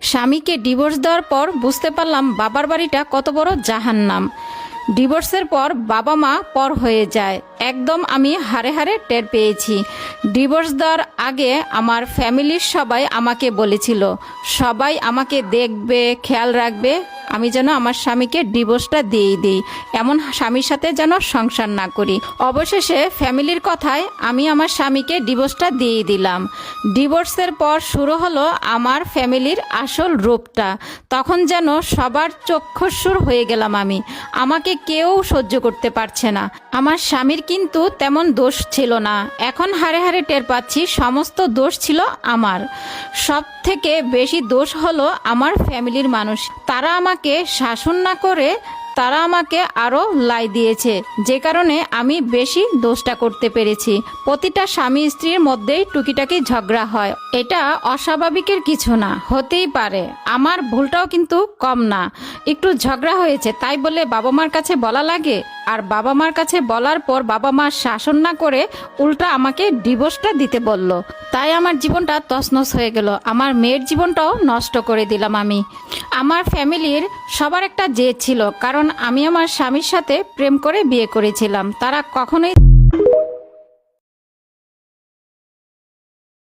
স্বামীকে ডিভোর্স দেওয়ার পর বুঝতে পারলাম বাবার বাড়িটা কত বড় জাহান্নাম। ডিভোর্সের পর বাবা মা পর হয়ে যায়, একদম আমি হাড়ে হাড়ে টের পেয়েছি। ডিভোর্স দেওয়ার আগে আমার ফ্যামিলির সবাই আমাকে বলেছিল, সবাই আমাকে দেখবে, খেয়াল রাখবে, আমি যেন আমার স্বামীকে ডিভোর্সটা দিয়েই দিই, এমন স্বামীর সাথে যেন সংসার না করি। অবশেষে ফ্যামিলির কথায় আমি আমার স্বামীকে ডিভোর্সটা দিয়েই দিলাম। ডিভোর্সের পর শুরু হলো আমার ফ্যামিলির আসল রূপটা। তখন যেন সবার চক্ষুস্বর হয়ে গেলাম আমি। আমাকে কেউ সহ্য করতে পারছে না। আমার স্বামীর কিন্তু তেমন দোষ ছিল না, এখন হাড়ে হাড়ে টের পাচ্ছি সমস্ত দোষ ছিল আমার। সব থেকে বেশি দোষ হলো আমার ফ্যামিলির মানুষ। তারা আমাকে শাসন না করে তারা আমাকে আরও লাই দিয়েছে, যে কারণে আমি বেশি দোষটা করতে পেরেছি। প্রতিটা স্বামী স্ত্রীর মধ্যেই টুকিটাকি ঝগড়া হয়, এটা অস্বাভাবিকের কিছু না, হতেই পারে। আমার ভুলটাও কিন্তু কম না। একটু ঝগড়া হয়েছে তাই বলে বাবা মার কাছে বলা লাগে? আর বাবা মার কাছে বলার পর বাবা মা শাসন না করে উল্টা আমাকে ডিভোর্সটা দিতে বলল। তাই আমার জীবনটা তছনছ হয়ে গেল, আমার মেয়ের জীবনটাও নষ্ট করে দিলাম আমি। আমার ফ্যামিলির সবার একটা জেদ ছিল, কারণ আমি আমার স্বামীর সাথে প্রেম করে বিয়ে করেছিলাম। তারা কখনোই